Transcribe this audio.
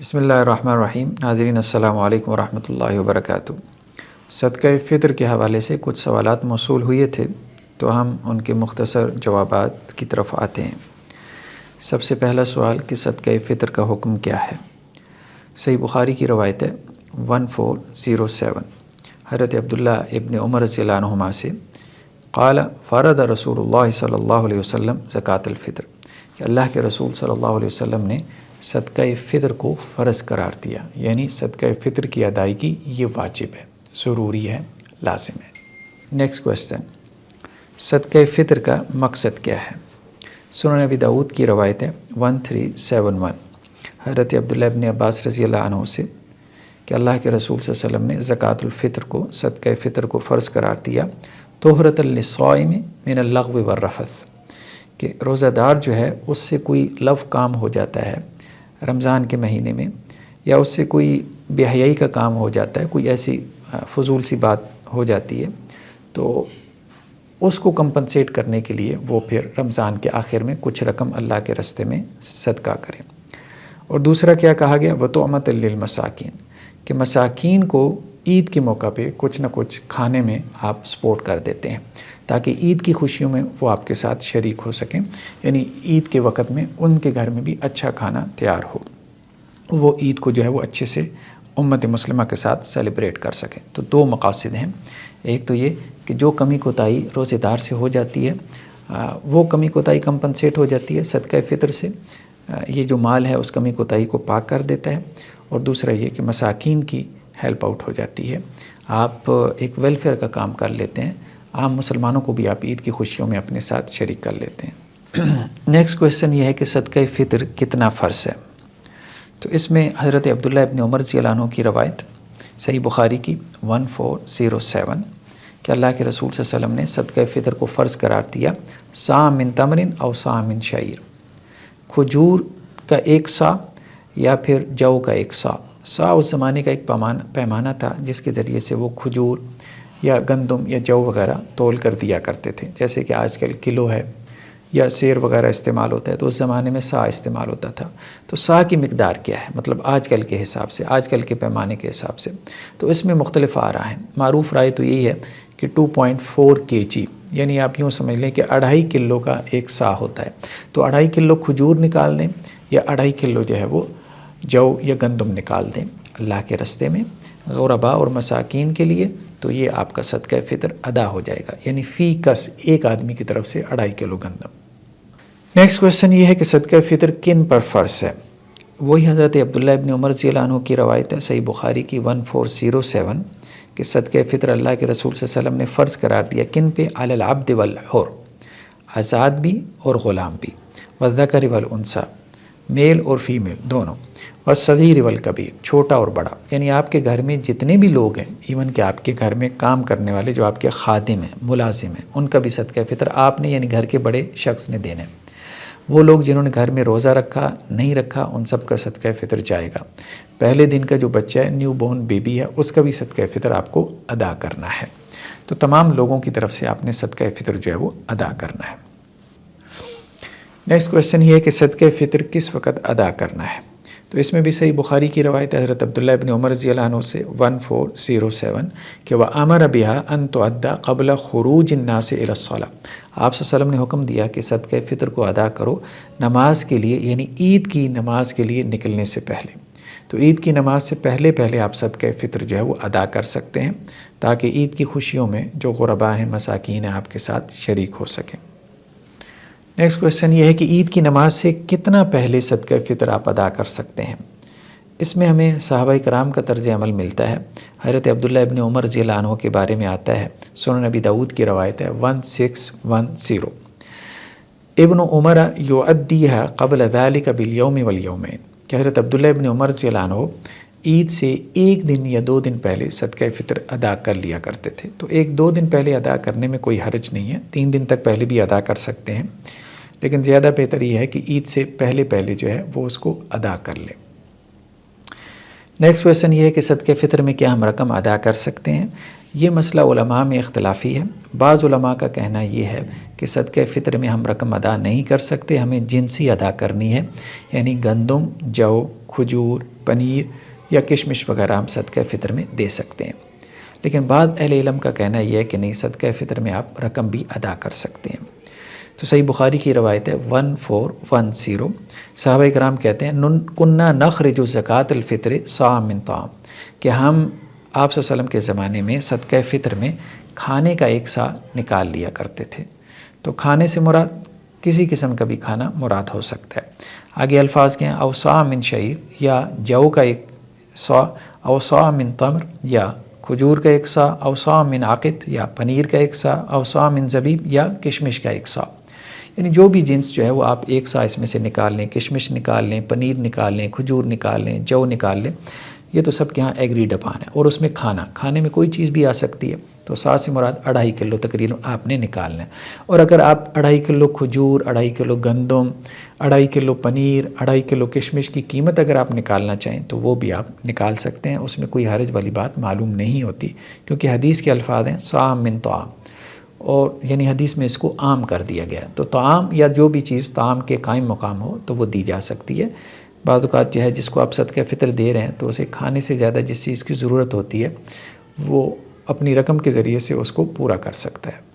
بسم اللہ الرحمن الرحیم۔ ناظرین السلام علیکم ورحمۃ اللہ وبرکاتہ۔ صدقہ فطر کے حوالے سے کچھ سوالات موصول ہوئے تھے تو ہم ان کے مختصر جوابات کی طرف آتے ہیں۔ سب سے پہلا سوال کہ صدقہ فطر کا حکم کیا ہے؟ صحیح بخاری کی روایت ہے 1407 حضرت عبداللہ ابن عمر رضی اللہ عنہما سے قال فرض رسول اللہ صلی اللہ علیہ وسلم زکوٰۃ الفطر، کہ اللہ کے رسول صلی اللہ علیہ وسلم نے صدقہ فطر کو فرض قرار دیا، یعنی صدقہ فطر کی ادائیگی یہ واجب ہے، ضروری ہے، لازم ہے۔ نیکسٹ کویسچن، صدقہ فطر کا مقصد کیا ہے؟ سنن ابی داؤد کی روایت ہے 1371 حضرت عبداللہ ابن عباس رضی اللہ عنہ سے کہ اللہ کے رسول صلی اللہ علیہ وسلم نے زکوٰۃ الفطر کو، صدقہ فطر کو فرض قرار دیا طہرۃ للصائم من اللغو والرفث، کہ روزہ دار جو ہے اس سے کوئی لغو کام ہو جاتا ہے رمضان کے مہینے میں، یا اس سے کوئی بے حیائی کا کام ہو جاتا ہے، کوئی ایسی فضول سی بات ہو جاتی ہے، تو اس کو کمپنسیٹ کرنے کے لیے وہ پھر رمضان کے آخر میں کچھ رقم اللہ کے راستے میں صدقہ کریں۔ اور دوسرا کیا کہا گیا؟ وَطُعْمَةً لِلْمَسَاكِينَ، کہ مساکین کو عید کے موقع پہ کچھ نہ کچھ کھانے میں آپ سپورٹ کر دیتے ہیں تاکہ عید کی خوشیوں میں وہ آپ کے ساتھ شریک ہو سکیں، یعنی عید کے وقت میں ان کے گھر میں بھی اچھا کھانا تیار ہو، وہ عید کو جو ہے وہ اچھے سے امت مسلمہ کے ساتھ سیلیبریٹ کر سکیں۔ تو دو مقاصد ہیں، ایک تو یہ کہ جو کمی کوتاہی روزے دار سے ہو جاتی ہے وہ کمی کوتاہی کمپنسیٹ ہو جاتی ہے صدقہ فطر سے، یہ جو مال ہے اس کمی کوتاہی کو پاک کر دیتا ہے، اور دوسرا یہ کہ مساکین کی ہیلپ آؤٹ ہو جاتی ہے، آپ ایک ویلفیئر کا کام کر لیتے ہیں، عام مسلمانوں کو بھی آپ عید کی خوشیوں میں اپنے ساتھ شریک کر لیتے ہیں۔ نیکسٹ کویسچن یہ ہے کہ صدقہ فطر کتنا فرض ہے؟ تو اس میں حضرت عبداللہ ابن عمر رضی اللہ عنہ کی روایت صحیح بخاری کی 1407 کہ اللہ کے رسول صلی اللہ علیہ وسلم نے صدقہ فطر کو فرض قرار دیا صاع من تمر او صاع من شعیر، کھجور کا ایک صاع یا پھر جو کا ایک صاع۔ صاع اس زمانے کا ایک پیمانہ تھا جس کے ذریعے سے وہ کھجور یا گندم یا جو وغیرہ تول کر دیا کرتے تھے، جیسے کہ آج کل کلو ہے یا سیر وغیرہ استعمال ہوتا ہے، تو اس زمانے میں صاع استعمال ہوتا تھا۔ تو صاع کی مقدار کیا ہے؟ مطلب آج کل کے حساب سے، آج کل کے پیمانے کے حساب سے تو اس میں مختلف آ رہا ہے۔ معروف رائے تو یہی ہے کہ 2.4 kg، یعنی آپ یوں سمجھ لیں کہ 2.5 کلو کا ایک صاع ہوتا ہے، تو 2.5 کلو کھجور نکال دیں یا 2.5 کلو جو ہے وہ جو یا گندم نکال دیں اللہ کے راستے میں غرباء اور مساکین کے لیے، تو یہ آپ کا صدقہ فطر ادا ہو جائے گا، یعنی فی کس ایک آدمی کی طرف سے 2.5 کلو گندم۔ نیکسٹ کویسچن یہ ہے کہ صدقہ فطر کن پر فرض ہے؟ وہی حضرت عبداللہ ابن عمر رضی اللہ عنہ کی روایت ہے صحیح بخاری کی 1407 کہ صدقہ فطر اللہ کے رسول صلی اللہ علیہ وسلم نے فرض قرار دیا کن پہ؟ علی العبد والحر، آزاد بھی اور غلام بھی، والذکر والانثی، میل اور فیمیل دونوں، والصغیر والکبیر، چھوٹا اور بڑا، یعنی آپ کے گھر میں جتنے بھی لوگ ہیں، ایون کہ آپ کے گھر میں کام کرنے والے جو آپ کے خادم ہیں، ملازم ہیں، ان کا بھی صدقہ فطر آپ نے یعنی گھر کے بڑے شخص نے دینا ہے۔ وہ لوگ جنہوں نے گھر میں روزہ رکھا نہیں رکھا ان سب کا صدقہ فطر جائے گا۔ پہلے دن کا جو بچہ ہے، نیو بورن بیبی ہے، اس کا بھی صدقہ فطر آپ کو ادا کرنا ہے۔ تو تمام لوگوں کی طرف سے آپ نے صدقہ فطر جو ہے وہ ادا کرنا ہے۔ نیکسٹ کویسچن یہ ہے کہ صدقہ فطر کس وقت ادا کرنا ہے؟ تو اس میں بھی صحیح بخاری کی روایت ہے حضرت عبداللہ ابن عمر رضی اللہ عنہ سے 1407 کہ وَأَمَرَ بِهَا أَن تُؤَدَّى قَبْلَ خُرُوجِ النَّاسِ إِلَى الصَّلَاةِ، آپ صلی اللہ علیہ وسلم نے حکم دیا کہ صدقہ فطر کو ادا کرو نماز کے لیے، یعنی عید کی نماز کے لیے نکلنے سے پہلے۔ تو عید کی نماز سے پہلے آپ صدقہ فطر جو ہے وہ ادا کر سکتے ہیں تاکہ عید کی خوشیوں میں جو غرباء ہیں، مساکین ہیں، آپ کے ساتھ شریک ہو سکیں۔ نیکسٹ کویسچن یہ ہے کہ عید کی نماز سے کتنا پہلے صدقہ فطر آپ ادا کر سکتے ہیں؟ اس میں ہمیں صحابہ کرام کا طرز عمل ملتا ہے۔ حضرت عبداللہ ابن عمر رضی اللہ عنہ کے بارے میں آتا ہے، سنن ابی داؤد کی روایت ہے 1610 ابن عمر یؤدیھا قبل ذلک بالیوم والیومین، کہ حضرت عبداللہ ابن عمر رضی اللہ عنہ عید سے ایک دن یا 2 دن پہلے صدقہ فطر ادا کر لیا کرتے تھے۔ تو 1-2 دن پہلے ادا کرنے میں کوئی حرج نہیں ہے، 3 دن تک پہلے بھی ادا کر سکتے ہیں، لیکن زیادہ بہتر یہ ہے کہ عید سے پہلے جو ہے وہ اس کو ادا کر لیں۔ نیکسٹ کویسچن یہ ہے کہ صدقہ فطر میں کیا ہم رقم ادا کر سکتے ہیں؟ یہ مسئلہ علماء میں اختلافی ہے۔ بعض علماء کا کہنا یہ ہے کہ صدقہ فطر میں ہم رقم ادا نہیں کر سکتے، ہمیں جنسی ادا کرنی ہے، یعنی گندم، جو، کھجور، پنیر یا کشمش وغیرہ ہم صدقہ فطر میں دے سکتے ہیں۔ لیکن بعض اہل علم کا کہنا یہ ہے کہ نہیں، صدقہ فطر میں آپ رقم بھی ادا کر سکتے ہیں۔ تو صحیح بخاری کی روایت ہے 1410، صحابہ کرام کہتے ہیں کننا نخرج زکوٰۃ الفطر صاع من طعام، کہ ہم آپ صلی اللہ علیہ وسلم کے زمانے میں صدقہ فطر میں کھانے کا ایک سا نکال لیا کرتے تھے۔ تو کھانے سے مراد کسی قسم کا بھی کھانا مراد ہو سکتا ہے۔ آگے الفاظ کے ہیں او صاع من شعیر، یا جو کا ایک سا، او صاع من تمر، یا کھجور کا ایک سا، او صاع من عقد، یا پنیر کا ایک سا، او صاع من زبیب، یا کشمش کا ایک سا۔ یعنی جو بھی جنس جو ہے وہ آپ ایک سا اس میں سے نکال لیں، کشمش نکال لیں، پنیر نکال لیں، کھجور نکال لیں، جو نکال لیں، یہ تو سب کے ہاں ایگریڈ اپان ہے۔ اور اس میں کھانے میں کوئی چیز بھی آ سکتی ہے، تو 7 سے مراد 2.5 کلو تقریباً آپ نے نکالنا ہے۔ اور اگر آپ 2.5 کلو کھجور، 2.5 کلو گندم، 2.5 کلو پنیر، 2.5 کلو کشمش کی قیمت اگر آپ نکالنا چاہیں تو وہ بھی آپ نکال سکتے ہیں، اس میں کوئی حرج والی بات معلوم نہیں ہوتی، کیونکہ حدیث کے الفاظ ہیں صاع من طعام، اور یعنی حدیث میں اس کو عام کر دیا گیا۔ تو طعام یا جو بھی چیز طعام کے قائم مقام ہو تو وہ دی جا سکتی ہے۔ بعض اوقات جو ہے جس کو آپ صدقہ فطر دے رہے ہیں تو اسے کھانے سے زیادہ جس چیز کی ضرورت ہوتی ہے وہ اپنی رقم کے ذریعے سے اس کو پورا کر سکتا ہے۔